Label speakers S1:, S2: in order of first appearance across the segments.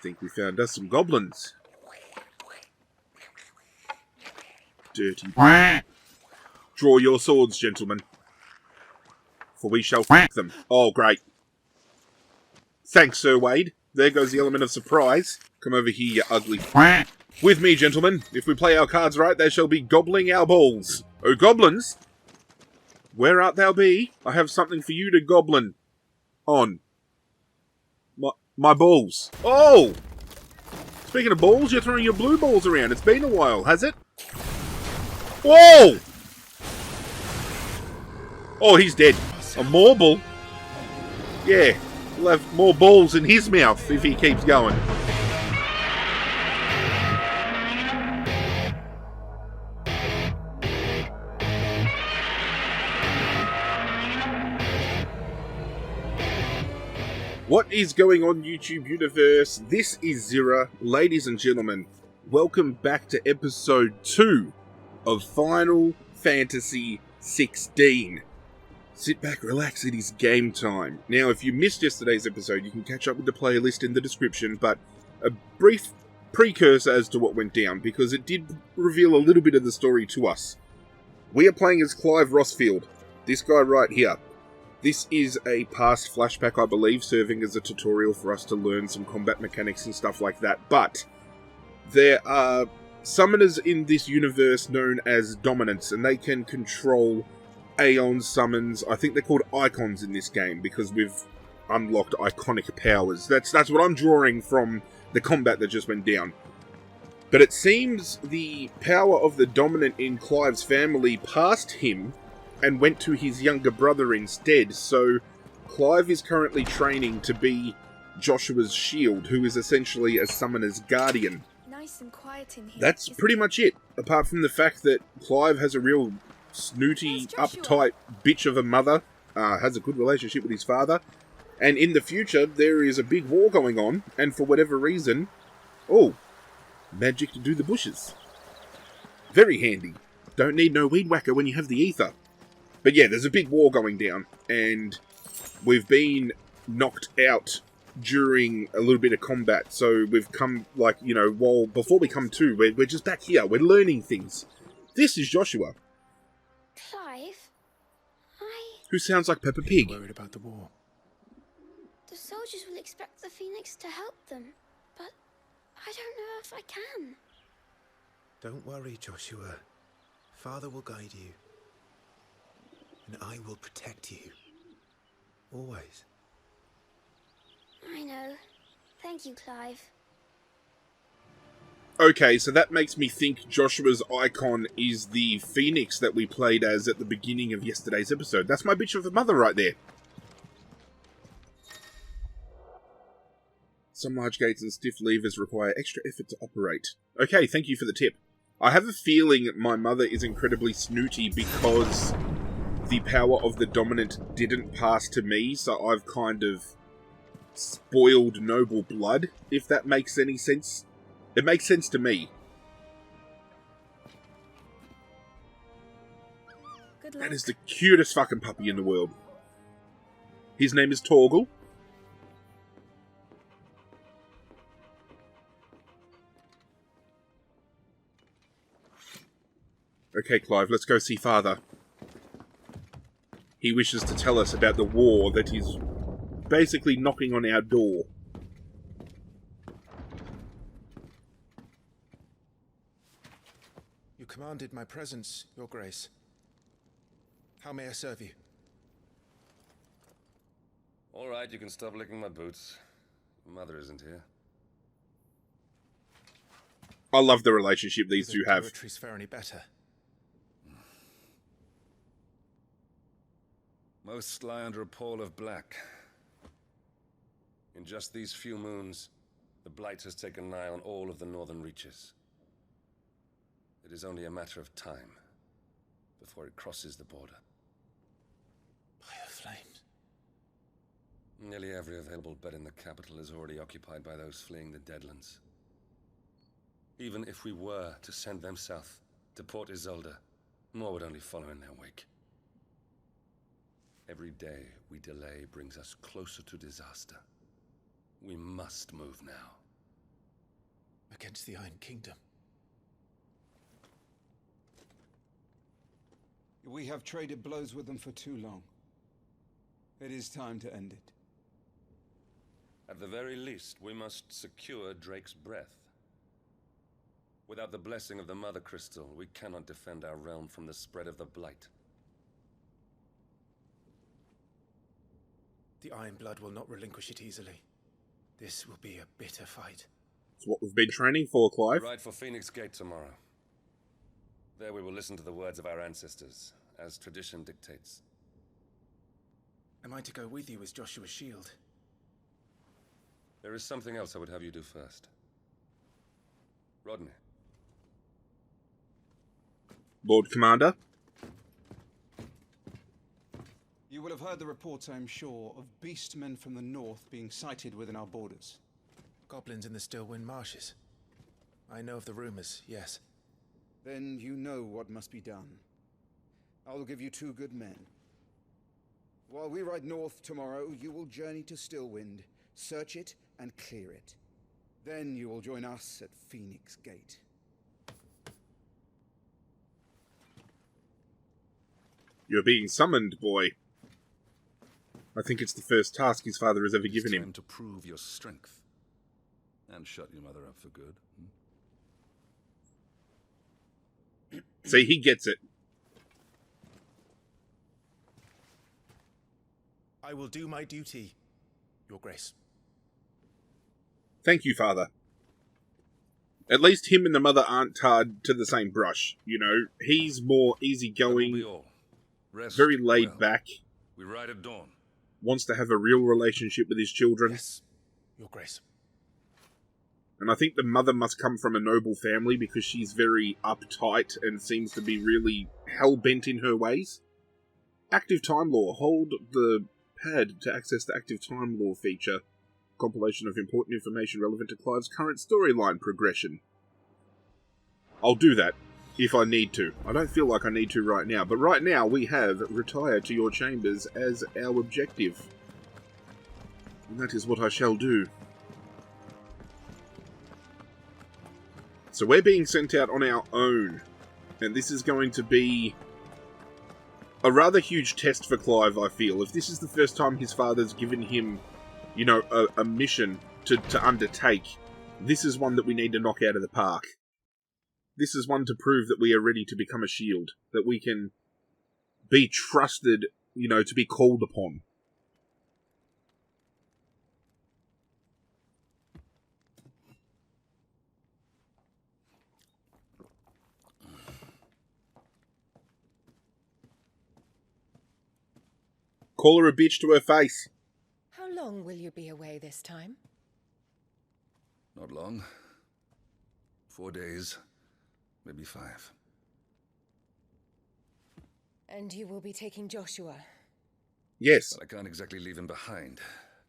S1: think we found us some goblins. Dirty. Draw your swords, gentlemen. For we shall f*** them. Oh, great. Thanks, Sir Wade. There goes the element of surprise. Come over here, you ugly f***. With me, gentlemen. If we play our cards right, they shall be gobbling our balls. Oh, goblins! Where art thou be? I have something for you to goblin on. My balls. Oh! Speaking of balls, you're throwing your blue balls around. It's been a while, has it? Whoa! Oh, he's dead. A marble? Yeah, he'll have more balls in his mouth if he keeps going. What is going on, YouTube universe? This is Zirra. Ladies and gentlemen, welcome back to episode 2 of Final Fantasy XVI. Sit back, relax, it is game time. Now, if you missed yesterday's episode, you can catch up with the playlist in the description, but a brief precursor as to what went down, because it did reveal a little bit of the story to us. We are playing as Clive Rossfield, this guy right here. This is a past flashback, I believe, serving as a tutorial for us to learn some combat mechanics and stuff like that, but there are summoners in this universe known as Dominants, and they can control Aeon summons. I think they're called Eikons in this game, because we've unlocked iconic powers. That's what I'm drawing from the combat that just went down. But it seems the power of the Dominant in Clive's family passed him and went to his younger brother instead, so Clive is currently training to be Joshua's shield, who is essentially a summoner's guardian.
S2: Nice and quiet in here.
S1: That's pretty much it, apart from the fact that Clive has a real snooty, uptight bitch of a mother, has a good relationship with his father, and in the future there is a big war going on, and for whatever reason, magic to do the bushes. Very handy. Don't need no weed whacker when you have the ether. But yeah, there's a big war going down, and we've been knocked out during a little bit of combat, so we've come, before we come to, we're just back here, we're learning things. This is Joshua.
S2: Clive?
S1: Who sounds like Peppa Pig.
S3: Worried about the war.
S2: The soldiers will expect the Phoenix to help them, but I don't know if I can.
S3: Don't worry, Joshua. Father will guide you. And I will protect you. Always.
S2: I know. Thank you, Clive.
S1: Okay, so that makes me think Joshua's icon is the Phoenix that we played as at the beginning of yesterday's episode. That's my bitch of a mother right there. Some large gates and stiff levers require extra effort to operate. Okay, thank you for the tip. I have a feeling my mother is incredibly snooty because the power of the Dominant didn't pass to me, so I've kind of spoiled noble blood, if that makes any sense. It makes sense to me.
S2: Good luck.
S1: That is the cutest fucking puppy in the world. His name is Torgal. Okay, Clive, let's go see Father. He wishes to tell us about the war that is basically knocking on our door.
S3: You commanded my presence, Your Grace. How may I serve you?
S4: All right, you can stop licking my boots. Mother isn't here.
S1: I love the relationship these two have.
S3: Poetry's fare any better.
S4: Most lie under a pall of black. In just these few moons, the Blight has taken nigh on all of the northern reaches. It is only a matter of time before it crosses the border.
S3: Fire flames.
S4: Nearly every available bed in the capital is already occupied by those fleeing the Deadlands. Even if we were to send them south to Port Isolde, more would only follow in their wake. Every day we delay brings us closer to disaster. We must move now.
S3: against the Iron Kingdom.
S5: We have traded blows with them for too long. It is time to end it.
S4: At the very least, we must secure Drake's breath. Without the blessing of the Mother Crystal, we cannot defend our realm from the spread of the Blight.
S3: The Iron Blood will not relinquish it easily. This will be a bitter fight.
S1: It's what we've been training for, Clive.
S4: We ride for Phoenix Gate tomorrow. There we will listen to the words of our ancestors, as tradition dictates.
S3: Am I to go with you as Joshua's shield?
S4: There is something else I would have you do first. Rodney.
S1: Lord Commander.
S5: You will have heard the reports, I am sure, of beastmen from the north being sighted within our borders.
S3: Goblins in the Stillwind Marshes. I know of the rumors, yes.
S5: Then you know what must be done. I will give you 2 good men. While we ride north tomorrow, you will journey to Stillwind, search it, and clear it. Then you will join us at Phoenix Gate.
S1: You're being summoned, boy. I think it's the first task his father has ever given
S6: It's time
S1: him.
S6: to prove your strength. And shut your mother up for good.
S1: See, he gets it.
S3: I will do my duty, Your Grace.
S1: Thank you, Father. At least him and the mother aren't tarred to the same brush. You know, he's more
S4: That will be
S1: easygoing,
S4: all. Rest
S1: very laid
S4: well.
S1: back,
S4: We ride at dawn.
S1: wants to have a real relationship with his children.
S3: Yes, Your Grace.
S1: And I think the mother must come from a noble family because she's very uptight and seems to be really hell-bent in her ways. Active Time Law. Hold the pad to access the Active Time Law feature. Compilation of important information relevant to Clive's current storyline progression. I'll do that if I need to. I don't feel like I need to right now, but right now we have retire to your chambers as our objective. And that is what I shall do. So we're being sent out on our own, and this is going to be a rather huge test for Clive, I feel. If this is the first time his father's given him, you know, a mission to undertake, this is one that we need to knock out of the park. This is one to prove that we are ready to become a shield, that we can be trusted, you know, to be called upon. Call her a bitch to her face.
S7: How long will you be away this time?
S6: Not long. 4 days, maybe 5.
S7: And you will be taking Joshua?
S1: Yes.
S6: But I can't exactly leave him behind,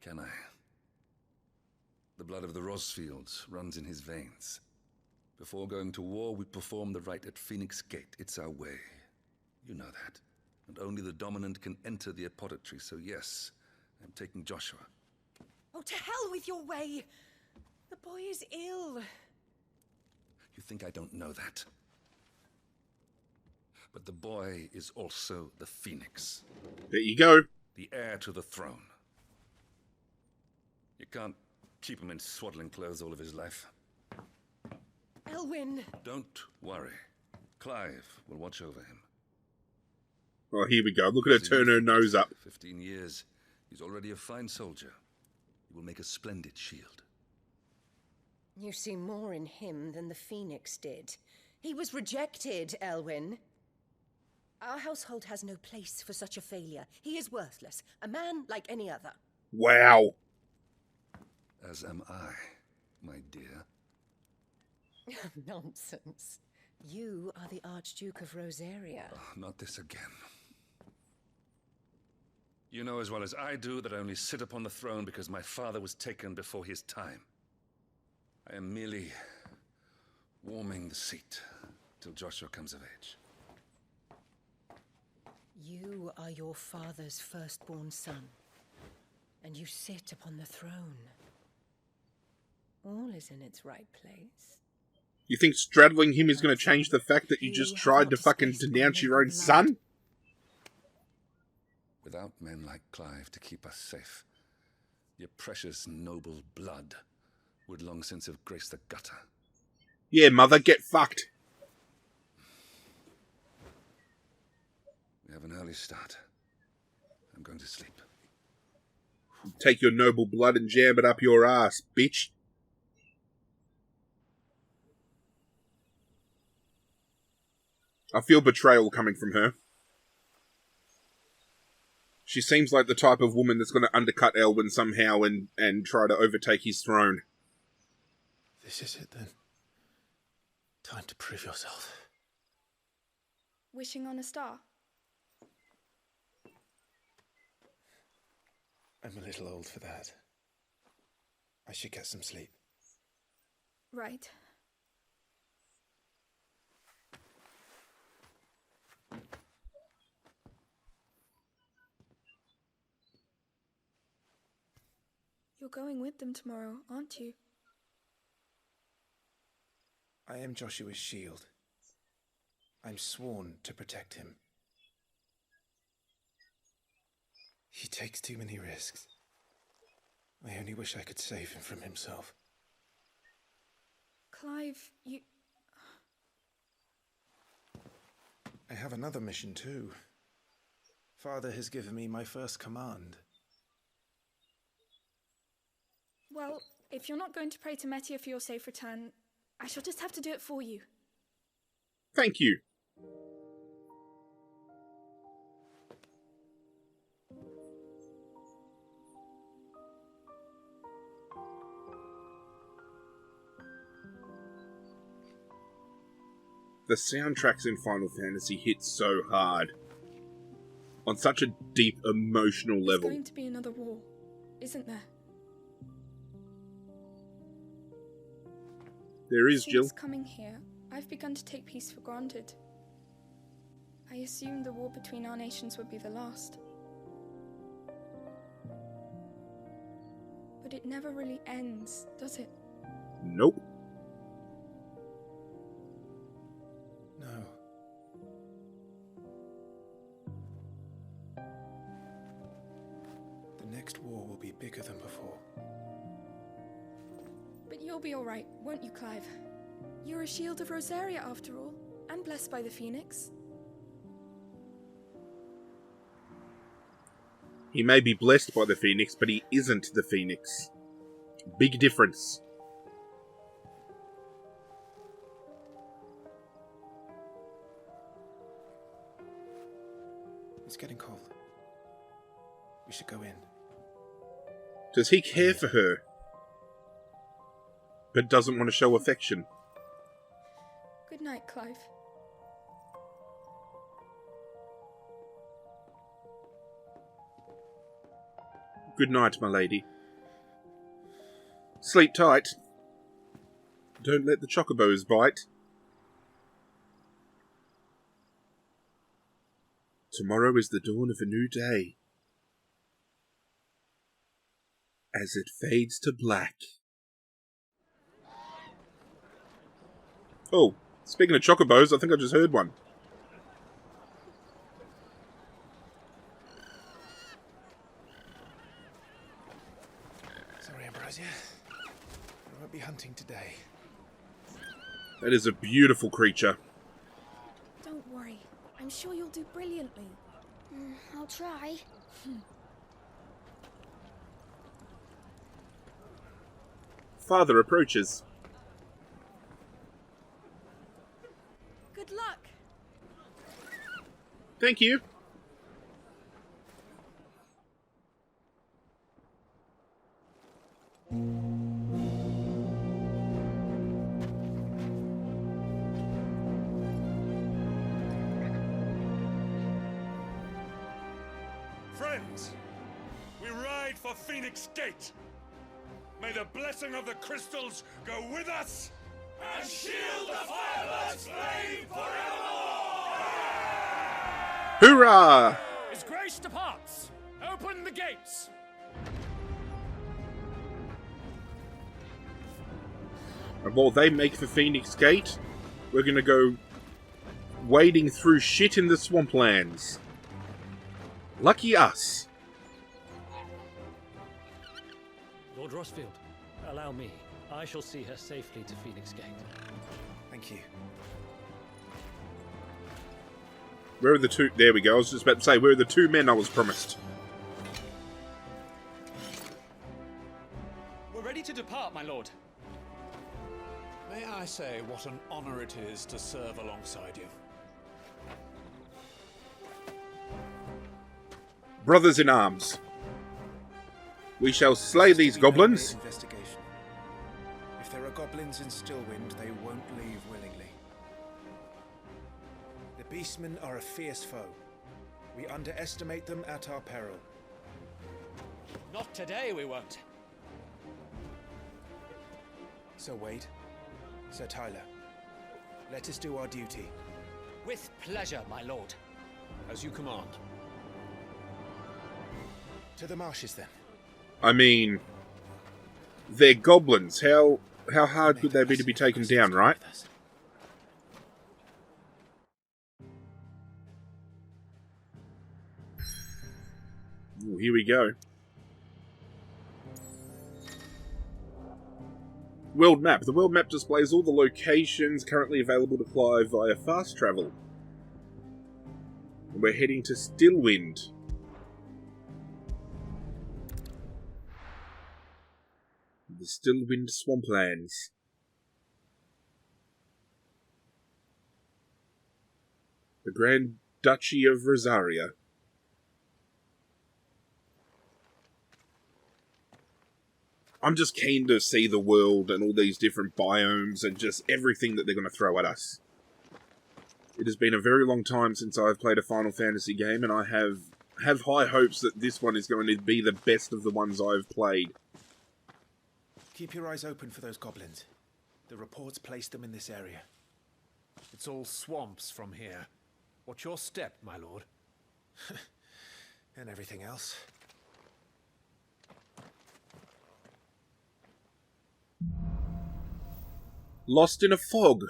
S6: can I? The blood of the Rosfields runs in his veins. Before going to war, we perform the rite at Phoenix Gate. It's our way. You know that. And only the dominant can enter the apothecary, so yes, I'm taking Joshua.
S7: Oh, to hell with your way! The boy is ill.
S6: You think I don't know that? But the boy is also the Phoenix,
S1: There you go.
S6: the heir to the throne. You can't keep him in swaddling clothes all of his life.
S7: Elwyn!
S6: Don't worry. Clive will watch over him.
S1: Oh, here we go. Look at her turn her nose up.
S6: 15 years. He's already a fine soldier. He will make a splendid shield.
S7: You see more in him than the Phoenix did. He was rejected, Elwyn. Our household has no place for such a failure. He is worthless, a man like any other.
S1: Wow.
S6: As am I, my dear.
S7: Nonsense. You are the Archduke of Rosaria.
S6: Oh, not this again. You know as well as I do that I only sit upon the throne because my father was taken before his time. I am merely warming the seat till Joshua comes of age.
S7: You are your father's firstborn son, and you sit upon the throne. all is in its right place.
S1: You think straddling him is going to change the fact that you just tried to fucking denounce your own son?
S6: Without men like Clive to keep us safe, your precious noble blood would long since have graced the gutter.
S1: Yeah, mother, get fucked.
S6: We have an early start. I'm going to sleep.
S1: Take your noble blood and jam it up your ass, bitch. I feel betrayal coming from her. She seems like the type of woman that's going to undercut Elwyn somehow and try to overtake his throne.
S3: This is it then. Time to prove yourself.
S8: Wishing on a star?
S3: I'm a little old for that. I should get some sleep.
S8: Right. You're going with them tomorrow, aren't you?
S3: I am Joshua's shield. I'm sworn to protect him. He takes too many risks. I only wish I could save him from himself.
S8: Clive, you...
S3: I have another mission too. Father has given me my first command.
S8: Well, if you're not going to pray to Metia for your safe return, I shall just have to do it for you.
S1: Thank you. The soundtracks in Final Fantasy hit so hard. On such a deep emotional level.
S8: There's going to be another war, isn't there?
S1: There is, Jill.
S8: Since coming here, I've begun to take peace for granted. I assumed the war between our nations would be the last. But it never really ends, does it?
S1: Nope.
S3: No. The next war will be bigger than before.
S8: But you'll be alright, won't you, Clive? You're a shield of Rosaria after all, and blessed by the Phoenix.
S1: He may be blessed by the Phoenix, but he isn't the Phoenix. Big difference.
S3: It's getting cold. We should go in.
S1: Does he care for her? But doesn't want to show affection.
S8: Good night, Clive.
S1: Good night, my lady. Sleep tight. Don't let the chocobos bite. Tomorrow is the dawn of a new day. As it fades to black. Oh, speaking of chocobos, I think I just heard one.
S3: Sorry, Ambrosia. I won't be hunting today.
S1: That is a beautiful creature.
S8: Don't worry. I'm sure you'll do brilliantly.
S2: I'll try.
S1: Father approaches.
S8: Good luck!
S1: Thank you.
S9: Friends, we ride for Phoenix Gate. May the blessing of the crystals go with us and shield the Firebird's flame forevermore!
S1: Hoorah!
S10: As grace departs, open the gates.
S1: And while they make for Phoenix Gate, we're gonna go wading through shit in the swamplands. Lucky us.
S10: Lord Rossfield, allow me. I shall see her safely to Phoenix Gate.
S3: Thank you.
S1: Where are the two? There we go. I was just about to say, where are the two men I was promised?
S10: We're ready to depart, my lord.
S11: May I say what an honor it is to serve alongside you?
S1: Brothers in arms. We shall slay these goblins.
S3: Investigation. If there are goblins in Stillwind, they won't leave willingly. The beastmen are a fierce foe. We underestimate them at our peril.
S10: Not today, we won't.
S3: Sir Wade, Sir Tyler, let us do our duty.
S10: With pleasure, my lord.
S11: As you command.
S3: To the marshes, then.
S1: I mean, they're goblins. How hard could they be to be taken down, right? Ooh, here we go. World map. The world map displays all the locations currently available to fly via fast travel. And we're heading to Stillwind. The Stillwind Swamplands. The Grand Duchy of Rosaria. I'm just keen to see the world and all these different biomes and just everything that they're going to throw at us. It has been a very long time since I've played a Final Fantasy game, and I have high hopes that this one is going to be the best of the ones I've played.
S3: Keep your eyes open for those goblins. The reports place them in this area.
S11: It's all swamps from here. What's your step, my lord?
S3: And everything else.
S1: Lost in a fog.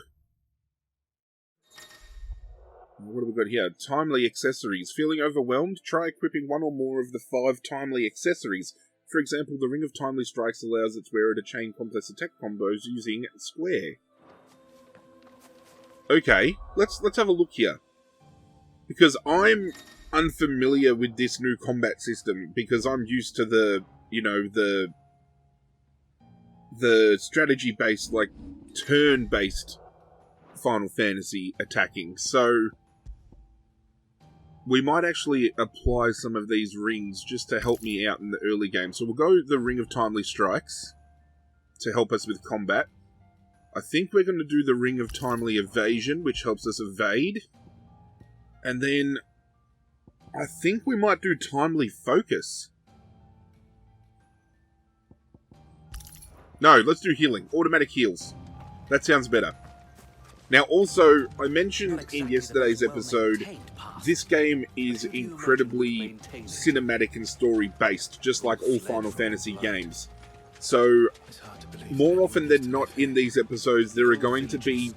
S1: What have we got here? Timely accessories. Feeling overwhelmed? Try equipping one or more of the 5 timely accessories. For example, the Ring of Timely Strikes allows its wearer to chain complex attack combos using square. Okay, let's have a look here. Because I'm unfamiliar with this new combat system, because I'm used to the, you know, the strategy-based, like, turn-based Final Fantasy attacking. So we might actually apply some of these rings just to help me out in the early game. So we'll go the Ring of Timely Strikes to help us with combat. I think we're going to do the Ring of Timely Evasion, which helps us evade. And then I think we might do Timely Focus. No, let's do healing. Automatic heals. That sounds better. Now, also, I mentioned in yesterday's episode, this game is incredibly cinematic and story-based, just like all Final Fantasy games. So, more often than not in these episodes, there are going to be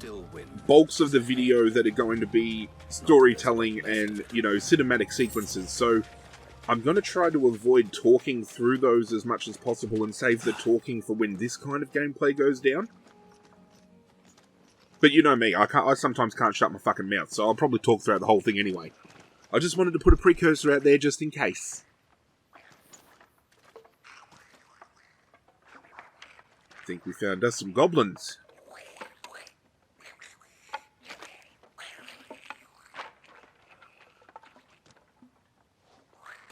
S1: bulks of the video that are going to be storytelling and, you know, cinematic sequences. So, I'm going to try to avoid talking through those as much as possible and save the talking for when this kind of gameplay goes down. But you know me, I sometimes can't shut my fucking mouth, so I'll probably talk throughout the whole thing anyway. I just wanted to put a precursor out there just in case. I think we found us some goblins.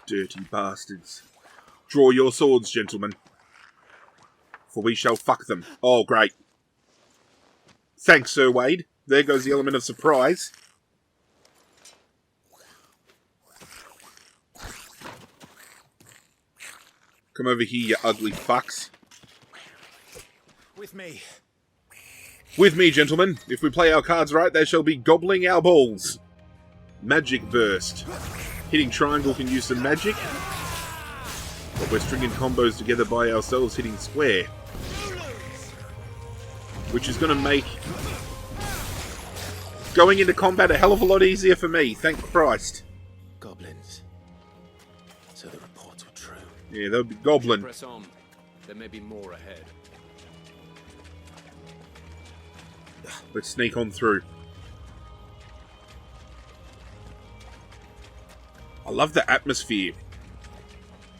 S1: Dirty bastards. Draw your swords, gentlemen. For we shall fuck them. Oh, great. Thanks, Sir Wade. There goes the element of surprise. Come over here, you ugly fucks.
S3: With me.
S1: With me, gentlemen. If we play our cards right, they shall be gobbling our balls. Magic Burst. Hitting triangle can use some magic. But we're stringing combos together by ourselves, hitting square. which is going to make going into combat a hell of a lot easier for me, thank Christ.
S3: Goblins. So the reports were true.
S1: Yeah, there'll be goblin.
S12: Press on. There may be more ahead.
S1: Let's sneak on through. I love the atmosphere.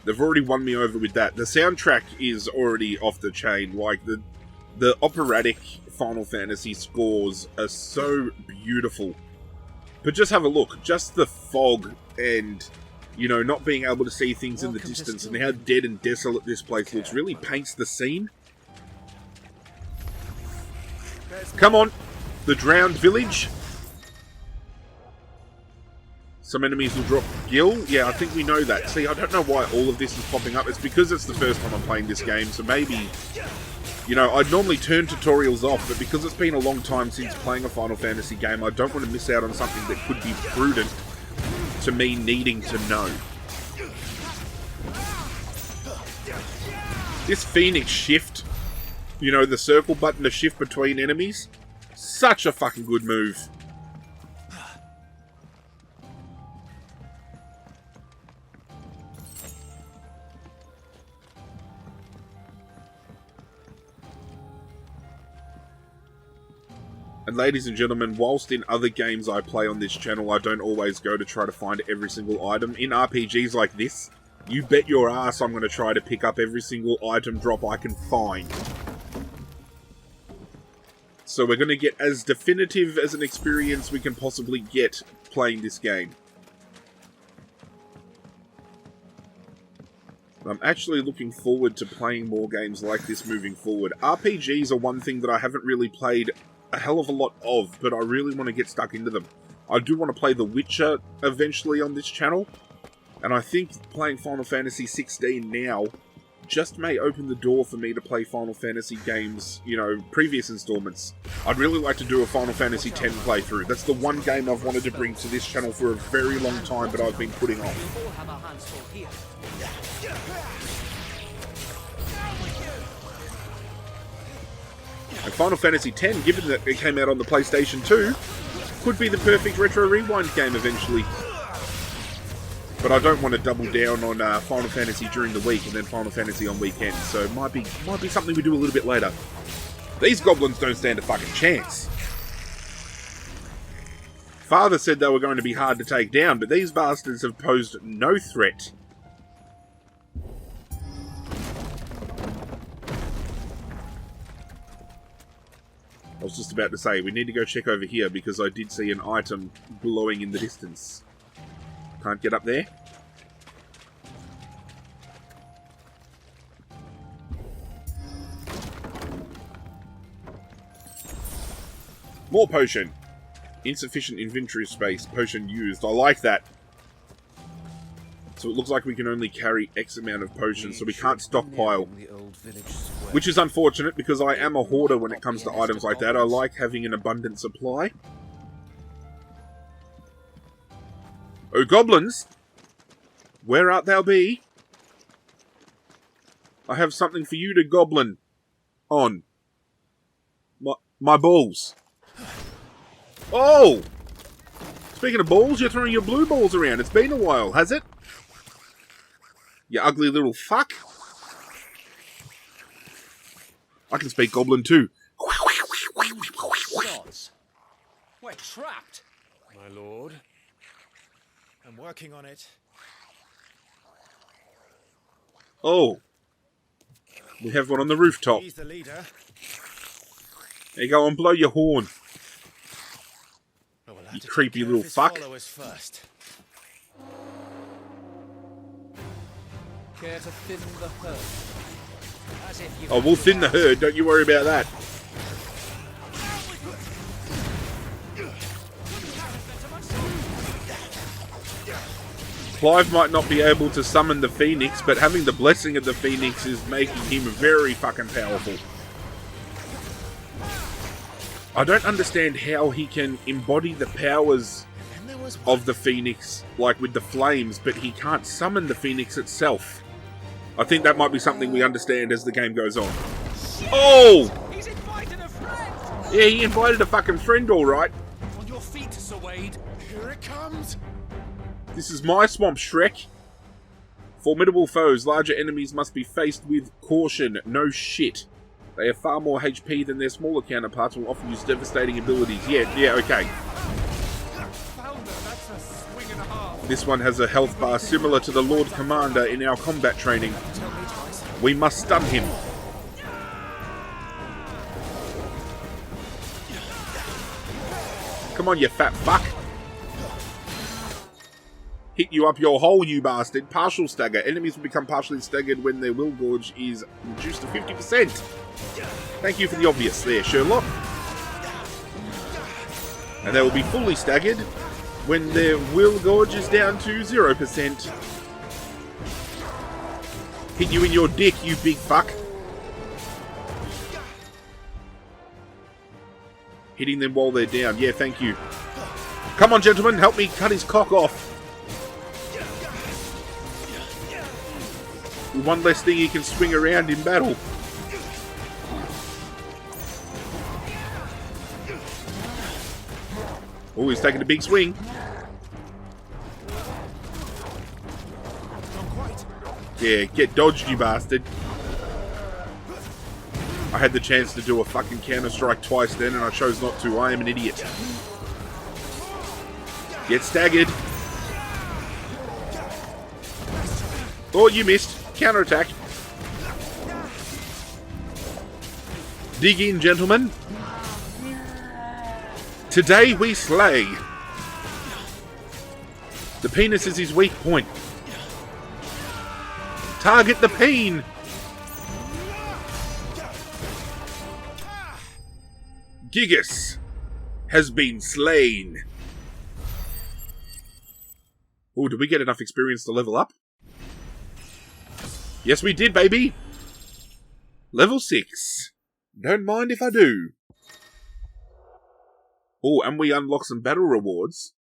S1: They've already won me over with that. The soundtrack is already off the chain. Like, the operatic Final Fantasy scores are so beautiful. But just have a look. Just the fog and, you know, not being able to see things in the distance and how dead and desolate this place looks really paints the scene. Come on. The drowned village. Some enemies will drop gil. Yeah, I think we know that. See, I don't know why all of this is popping up. It's because it's the first time I'm playing this game, so maybe, you know, I'd normally turn tutorials off, but because it's been a long time since playing a Final Fantasy game, I don't want to miss out on something that could be prudent to me needing to know. This Phoenix shift, you know, the circle button to shift between enemies, such a fucking good move. And ladies and gentlemen, whilst in other games I play on this channel, I don't always go to try to find every single item. In RPGs like this, you bet your ass I'm going to try to pick up every single item drop I can find. So we're going to get as definitive as an experience we can possibly get playing this game. I'm actually looking forward to playing more games like this moving forward. RPGs are one thing that I haven't really played a hell of a lot of, but I really want to get stuck into them. I do want to play The Witcher eventually on this channel, and I think playing Final Fantasy XVI now just may open the door for me to play Final Fantasy games, you know, previous installments. I'd really like to do a Final Fantasy X playthrough. That's the one game I've wanted to bring to this channel for a very long time, but I've been putting off. And Final Fantasy X, given that it came out on the PlayStation 2, could be the perfect retro rewind game eventually. But I don't want to double down on Final Fantasy during the week and then Final Fantasy on weekends, so it might be something we do a little bit later. These goblins don't stand a fucking chance. Father said they were going to be hard to take down, but these bastards have posed no threat. I was just about to say, we need to go check over here because I did see an item glowing in the distance. Can't get up there. More potion. Insufficient inventory space. Potion used. I like that. So it looks like we can only carry X amount of potions, so we can't stockpile. Which is unfortunate, because I am a hoarder when it comes to items like that. I like having an abundant supply. Oh, goblins! Where art thou be? I have something for you to goblin on. My balls. Oh! Speaking of balls, you're throwing your blue balls around. It's been a while, has it? You ugly little fuck. I can speak goblin too.
S12: Gods. We're trapped.
S11: My lord.
S3: I'm working on it.
S1: Oh. We have one on the rooftop.
S3: He's the leader.
S1: There you go and blow your horn.
S3: Well, we'll
S1: You creepy little fuck.
S3: First.
S12: Care to thin the herd? As if you
S1: Oh, we'll thin the herd. Don't you worry about that. Clive might not be able to summon the Phoenix, but having the blessing of the Phoenix is making him very fucking powerful. I don't understand how he can embody the powers of the Phoenix, like with the flames, but he can't summon the Phoenix itself. I think that might be something we understand as the game goes on. Oh!
S12: He's invited a
S1: Yeah, he invited a fucking friend, alright.
S12: On your feet, Sir Wade.
S11: Here it comes.
S1: This is my swamp, SHREK. Formidable foes, larger enemies must be faced with caution. No shit. They have far more HP than their smaller counterparts will often use devastating abilities. Yeah, okay. This one has a health bar similar to the Lord Commander in our combat training. We must stun him. Come on, you fat fuck. Hit you up your hole, you bastard. Partial stagger. Enemies will become partially staggered when their will gauge is reduced to 50%. Thank you for the obvious there, Sherlock. And they will be fully staggered when their will gauge is down to 0%. Hit you in your dick, you big fuck. Hitting them while they're down. Yeah, thank you. Come on, gentlemen, help me cut his cock off. One less thing he can swing around in battle. Oh, he's taking a big swing. Yeah, get dodged, you bastard. I had the chance to do a fucking counter-strike twice then, and I chose not to. I am an idiot. Get staggered. Oh, you missed. Counter-attack. Dig in, gentlemen. Today we slay. The penis is his weak point. Target the peen. Gigas has been slain. Oh, did we get enough experience to level up? Yes, we did, baby! Level 6. Don't mind if I do. Oh, and we unlock some battle rewards.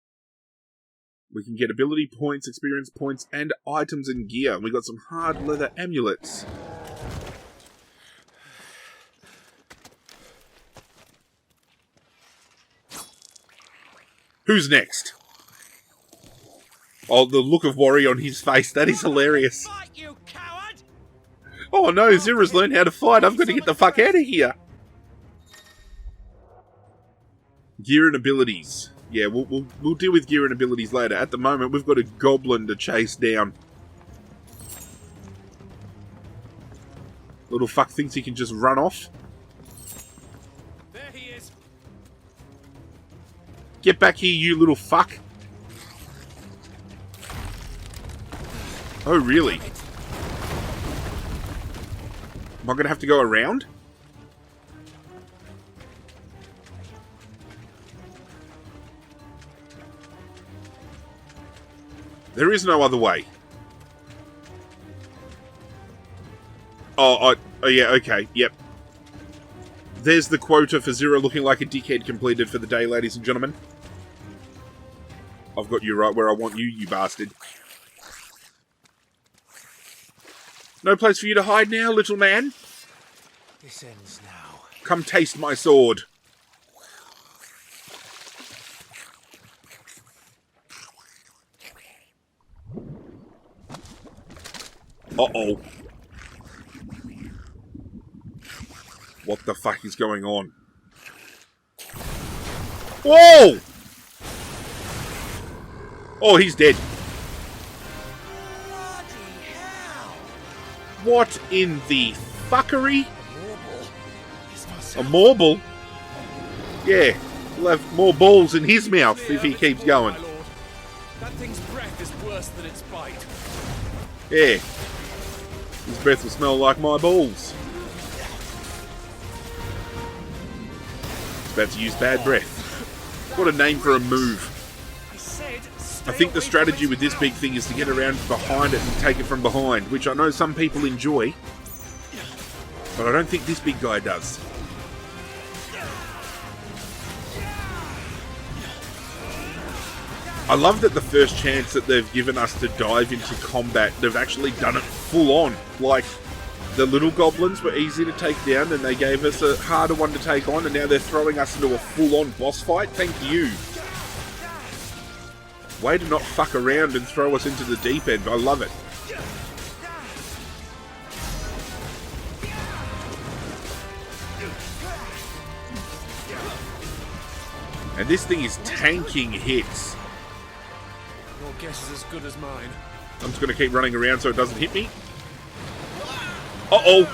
S1: We can get ability points, experience points, and items and gear. We got some hard leather amulets. Who's next? Oh, the look of worry on his face. That is hilarious. Oh no, Zira's learned how to fight. I've got to get the fuck out of here. Gear and abilities. Yeah, we'll deal with gear and abilities later. At the moment, we've got a goblin to chase down. Little fuck thinks he can just run off.
S12: There he is.
S1: Get back here, you little fuck. Oh, really? Am I going to have to go around? There is no other way. Oh, yeah, okay, yep. There's the quota for Zira looking like a dickhead completed for the day, ladies and gentlemen. I've got you right where I want you, you bastard. No place for you to hide now, little man.
S11: This ends now.
S1: Come taste my sword. Uh-oh. What the fuck is going on? Whoa! Oh, he's dead. What in the fuckery? A marble? Yeah, he'll have more balls in his mouth if he keeps going.
S12: That thing's breath is worse than its bite.
S1: Yeah. His breath will smell like my balls. He's about to use bad breath. What a name for a move. I think the strategy with this big thing is to get around behind it and take it from behind, which I know some people enjoy, but I don't think this big guy does. I love that the first chance that they've given us to dive into combat, they've actually done it full on. Like, The little goblins were easy to take down, and they gave us a harder one to take on, and now they're throwing us into a full-on boss fight? Thank you. Way to not fuck around and throw us into the deep end. I love it. And this thing is tanking hits.
S12: Your guess is as good as mine.
S1: I'm just going to keep running around so it doesn't hit me. Uh-oh!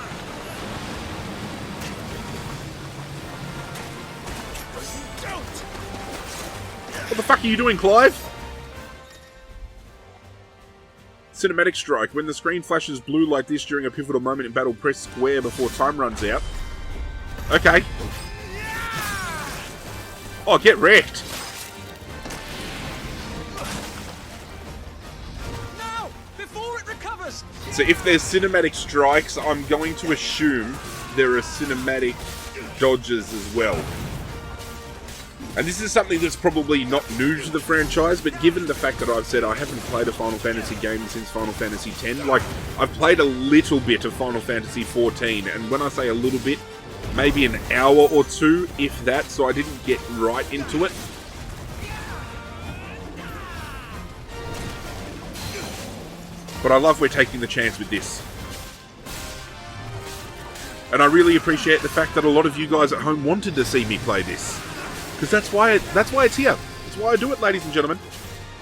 S1: What the fuck are you doing, Clive? Cinematic strike. When the screen flashes blue like this during a pivotal moment in battle, press square before time runs out. Okay. Oh, get wrecked.
S12: Now! Before it recovers!
S1: So if there's cinematic strikes, I'm going to assume there are cinematic dodges as well. And this is something that's probably not new to the franchise, but given the fact that I've said I haven't played a Final Fantasy game since Final Fantasy X, like, I've played a little bit of Final Fantasy XIV, and when I say a little bit, maybe an hour or two, if that, so I didn't get right into it. But I love we're taking the chance with this. And I really appreciate the fact that a lot of you guys at home wanted to see me play this. Because that's why it's here. That's why I do it, ladies and gentlemen.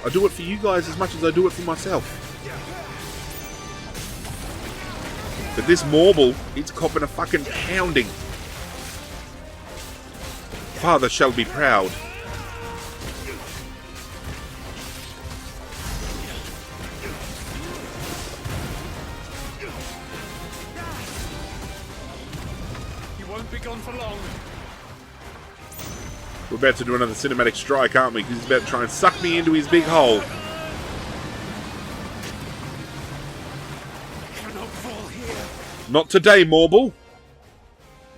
S1: I do it for you guys as much as I do it for myself. But this Marble, it's copping a fucking pounding. Father shall be proud.
S12: You won't be gone for long.
S1: We're about to do another cinematic strike, aren't we? Because he's about to try and suck me into his big hole.
S12: Cannot fall here.
S1: Not today, Marble.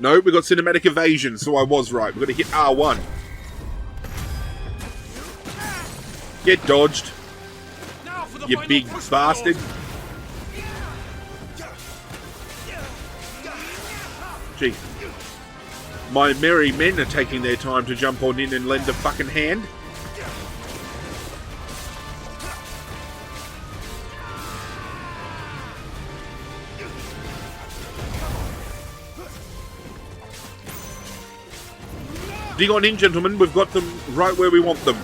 S1: No, we got cinematic evasion, so I was right. We've got to hit R1. Get dodged. You big bastard. Gee. My merry men are taking their time to jump on in and lend a fucking hand. Dig on in, gentlemen. We've got them right where we want them.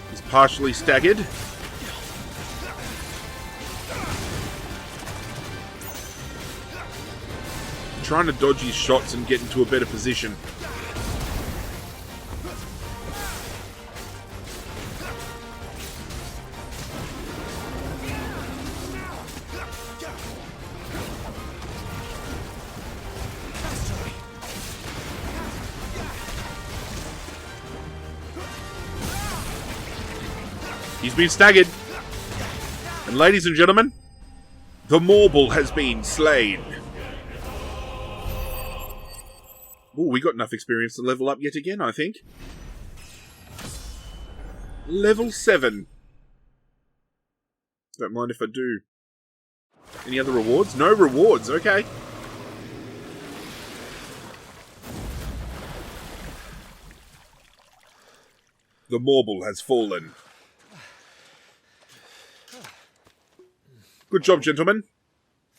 S1: He's partially staggered. Trying to dodge his shots and get into a better position. He's been staggered. And ladies and gentlemen, the Marble has been slain. Oh, we got enough experience to level up yet again, I think. Level 7. Don't mind if I do. Any other rewards? No rewards, okay. The Marble has fallen. Good job, gentlemen.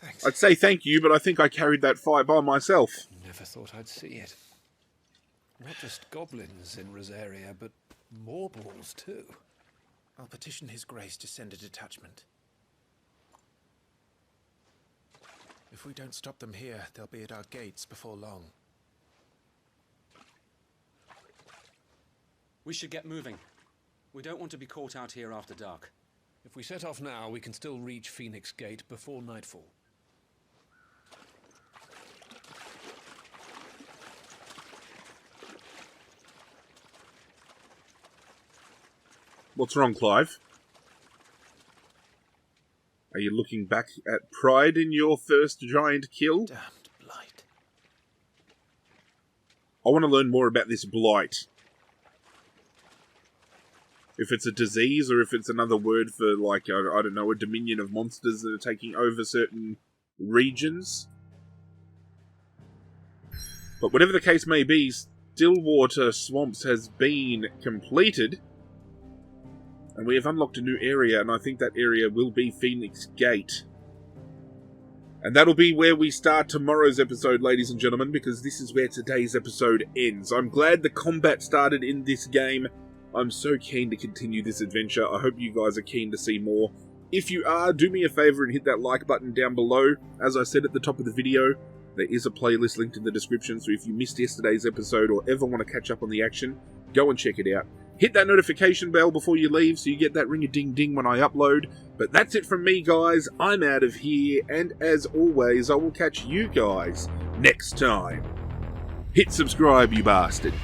S11: Thanks.
S1: I'd say thank you, but I think I carried that fight by myself.
S11: Never thought I'd see it. Not just goblins in Rosaria, but Marbles too.
S3: I'll petition His Grace to send a detachment. If we don't stop them here, they'll be at our gates before long.
S13: We should get moving. We don't want to be caught out here after dark.
S11: If we set off now, we can still reach Phoenix Gate before nightfall.
S1: What's wrong, Clive? Are you looking back at pride in your first giant kill?
S3: Damned blight.
S1: I want to learn more about this blight. If it's a disease or if it's another word for, like, I don't know, a dominion of monsters that are taking over certain regions. But whatever the case may be, Stillwater Swamps has been completed. And we have unlocked a new area, and I think that area will be Phoenix Gate. And that'll be where we start tomorrow's episode, ladies and gentlemen, because this is where today's episode ends. I'm glad the combat started in this game. I'm so keen to continue this adventure. I hope you guys are keen to see more. If you are, do me a favour and hit that like button down below. As I said at the top of the video, there is a playlist linked in the description, so if you missed yesterday's episode or ever want to catch up on the action, go and check it out. Hit that notification bell before you leave so you get that ring-a-ding-ding when I upload. But that's it from me, guys. I'm out of here, and as always, I will catch you guys next time. Hit subscribe, you bastard.